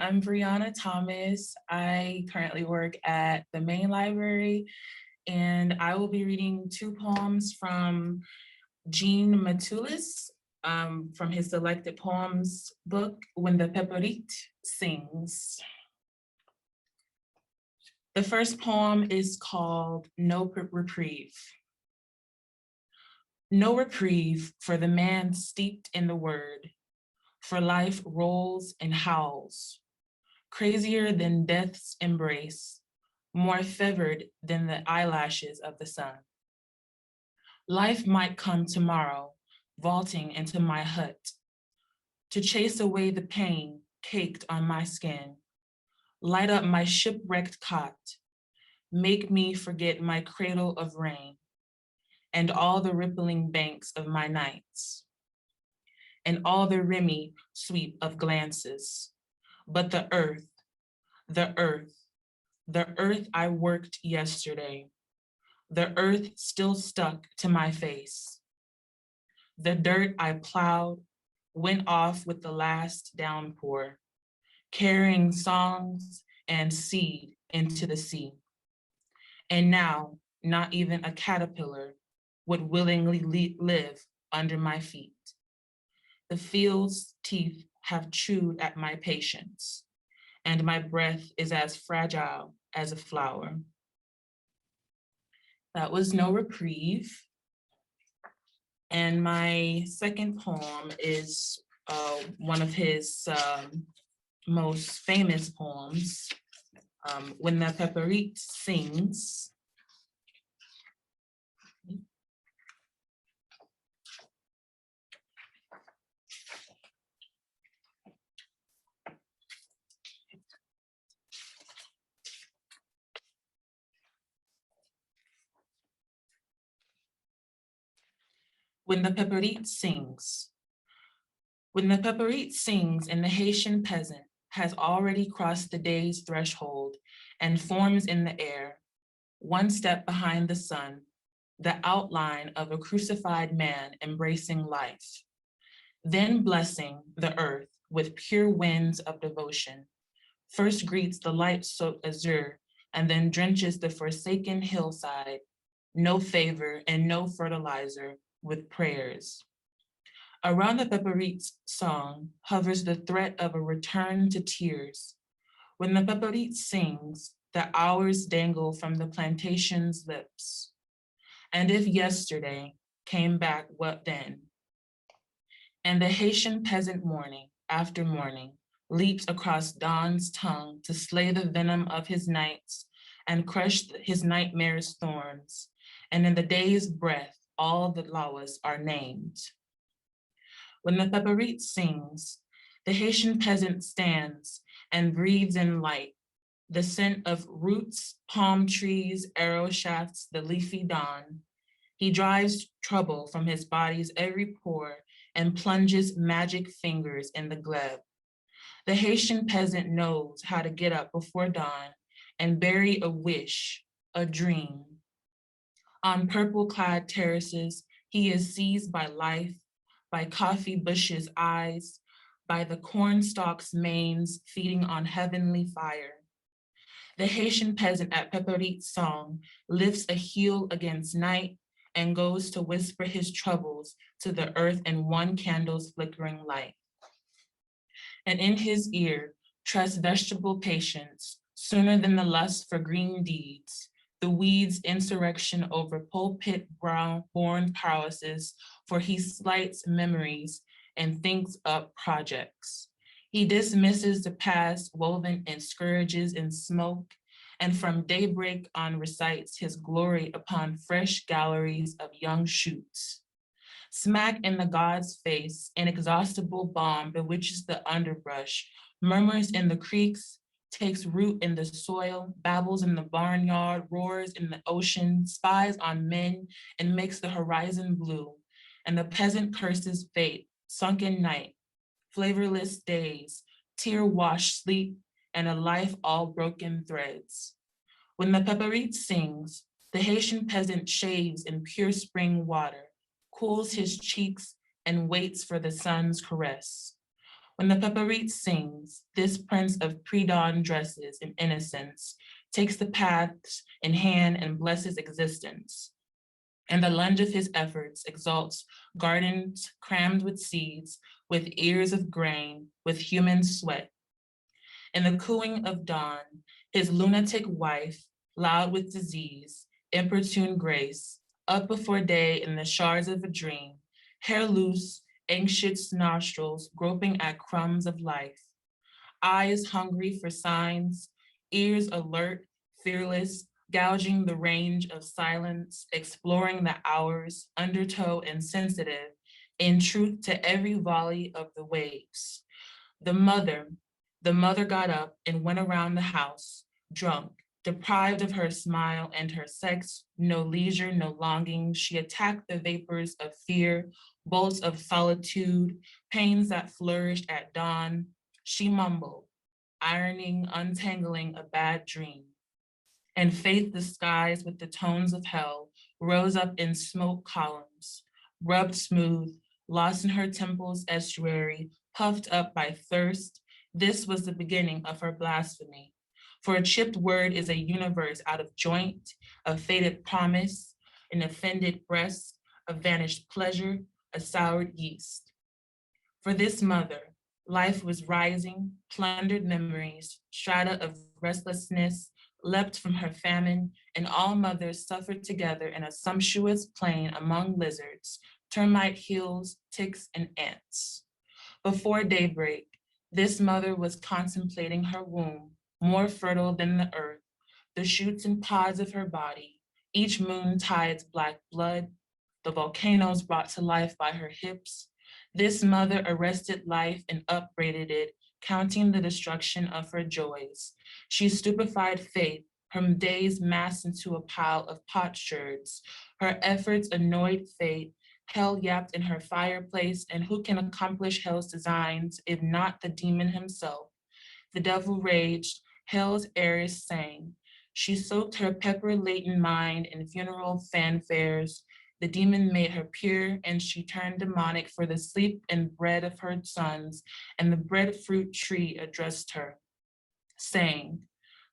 I'm Brianna Thomas. I currently work at the main library, and I will be reading two poems from Jean Matulis from his selected poems book, When the Pepperette Sings. The first poem is called No Reprieve. No reprieve for the man steeped in the word, for life rolls and howls, crazier than death's embrace, more fevered than the eyelashes of the sun. Life might come tomorrow, vaulting into my hut, to chase away the pain caked on my skin, light up my shipwrecked cot, make me forget my cradle of rain, and all the rippling banks of my nights, and all the Remy sweep of glances. But the earth, the earth, the earth I worked yesterday, the earth still stuck to my face. The dirt I plowed went off with the last downpour, carrying songs and seed into the sea. And now, not even a caterpillar would willingly live under my feet. The field's teeth have chewed at my patience, and my breath is as fragile as a flower. That was No Reprieve. And my second poem is one of his most famous poems, When the Pepperette Sings. When the Pepperette Sings. When the Pepperette sings and the Haitian peasant has already crossed the day's threshold and forms in the air, one step behind the sun, the outline of a crucified man embracing life, then blessing the earth with pure winds of devotion, first greets the light-soaked azure and then drenches the forsaken hillside, no favor and no fertilizer, with prayers. Around the Pepperette's song hovers the threat of a return to tears. When the Pepperette sings, the hours dangle from the plantation's lips. And if yesterday came back, what then? And the Haitian peasant morning after morning leaps across dawn's tongue to slay the venom of his nights and crush his nightmare's thorns. And in the day's breath, all the lawas are named. When the Pepperette sings, the Haitian peasant stands and breathes in light, the scent of roots, palm trees, arrow shafts, the leafy dawn. He drives trouble from his body's every pore and plunges magic fingers in the glebe. The Haitian peasant knows how to get up before dawn and bury a wish, a dream. On purple-clad terraces, he is seized by life, by coffee bushes' eyes, by the cornstalk's manes feeding on heavenly fire. The Haitian peasant at Pepperette's song lifts a heel against night and goes to whisper his troubles to the earth in one candle's flickering light. And in his ear, trust vegetable patience sooner than the lust for green deeds, the weeds' insurrection over pulpit born palaces, for he slights memories and thinks up projects. He dismisses the past woven in scourges and smoke, and from daybreak on recites his glory upon fresh galleries of young shoots. Smack in the god's face, inexhaustible balm bewitches the underbrush, murmurs in the creeks, takes root in the soil, babbles in the barnyard, roars in the ocean, spies on men, and makes the horizon blue. And the peasant curses fate, sunken night, flavorless days, tear-washed sleep, and a life all broken threads. When the Pepperette sings, the Haitian peasant shaves in pure spring water, cools his cheeks, and waits for the sun's caress. When the pepperite sings, this prince of pre-dawn dresses in innocence takes the paths in hand and blesses existence. And the lunge of his efforts exalts gardens crammed with seeds, with ears of grain, with human sweat. In the cooing of dawn, his lunatic wife, loud with disease, importune grace, up before day in the shards of a dream, hair loose, anxious nostrils groping at crumbs of life, eyes hungry for signs, ears alert, fearless, gouging the range of silence, exploring the hours, undertow and sensitive, in truth to every volley of the waves. The mother, the mother got up and went around the house, drunk, deprived of her smile and her sex, no leisure, no longing. She attacked the vapors of fear, bolts of solitude, pains that flourished at dawn. She mumbled, ironing, untangling a bad dream. And faith disguised with the tones of hell rose up in smoke columns, rubbed smooth, lost in her temple's estuary, puffed up by thirst. This was the beginning of her blasphemy. For a chipped word is a universe out of joint, a faded promise, an offended breast, a vanished pleasure, a soured yeast. For this mother, life was rising, plundered memories, strata of restlessness, leapt from her famine, and all mothers suffered together in a sumptuous plain among lizards, termite hills, ticks, and ants. Before daybreak, this mother was contemplating her womb, more fertile than the earth, the shoots and pods of her body, each moon tide's black blood, the volcanoes brought to life by her hips. This mother arrested life and upbraided it, counting the destruction of her joys. She stupefied faith, her days massed into a pile of potsherds. Her efforts annoyed fate, hell yapped in her fireplace, and who can accomplish hell's designs if not the demon himself? The devil raged, hell's heiress sang. She soaked her pepper-laden mind in funeral fanfares. The demon made her pure, and she turned demonic for the sleep and bread of her sons, and the breadfruit tree addressed her, saying,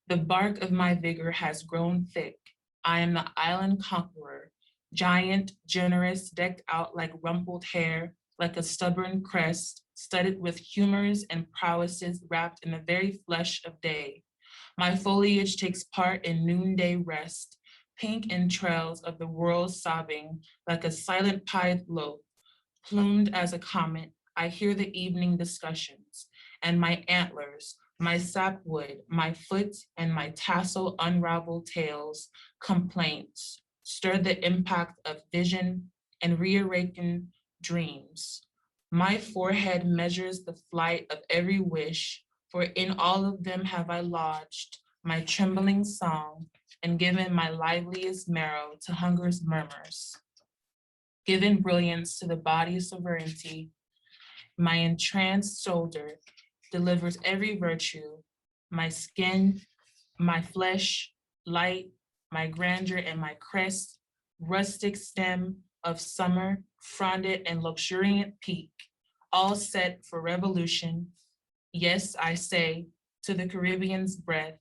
the bark of my vigor has grown thick. I am the island conqueror, giant, generous, decked out like rumpled hair, like a stubborn crest, studded with humors and prowesses wrapped in the very flesh of day. My foliage takes part in noonday rest, pink in trails of the world sobbing like a silent pied loaf, plumed as a comet. I hear the evening discussions, and my antlers, my sapwood, my foot, and my tassel unraveled tails, complaints, stir the impact of vision and reawaken dreams. My forehead measures the flight of every wish, for in all of them have I lodged my trembling song and given my liveliest marrow to hunger's murmurs, given brilliance to the body's sovereignty. My entranced shoulder delivers every virtue, my skin, my flesh, light, my grandeur and my crest, rustic stem of summer, fronded and luxuriant peak, all set for revolution. Yes, I say, to the Caribbean's breath,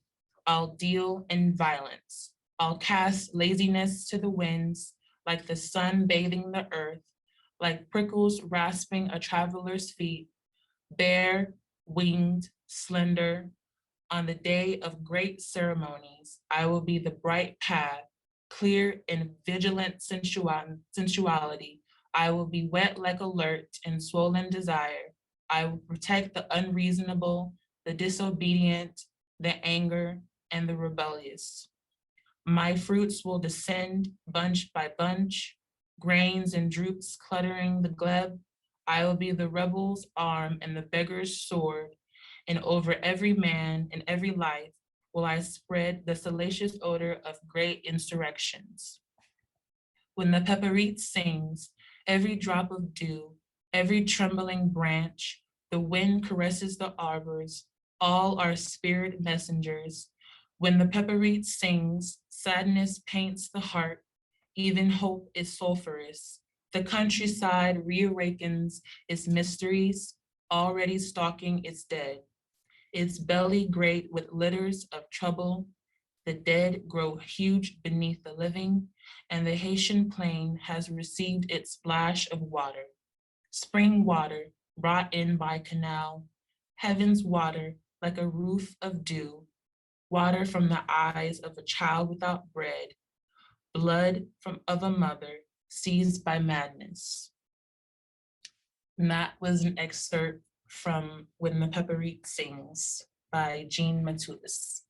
I'll deal in violence. I'll cast laziness to the winds, like the sun bathing the earth, like prickles rasping a traveler's feet, bare, winged, slender. On the day of great ceremonies, I will be the bright path, clear in vigilant sensuality. I will be wet like alert and swollen desire. I will protect the unreasonable, the disobedient, the anger, and the rebellious. My fruits will descend bunch by bunch, grains and drupes cluttering the glebe. I will be the rebel's arm and the beggar's sword, and over every man and every life will I spread the salacious odor of great insurrections. When the pepperite sings, every drop of dew, every trembling branch, the wind caresses the arbors, all are spirit messengers. When the pepperite sings, sadness paints the heart, even hope is sulphurous. The countryside reawakens its mysteries, already stalking its dead, its belly great with litters of trouble. The dead grow huge beneath the living, and the Haitian plain has received its splash of water. Spring water, brought in by canal, heaven's water, like a roof of dew, water from the eyes of a child without bread, blood of a mother seized by madness. And that was an excerpt from When the Pepperite Sings by Jean Matulis.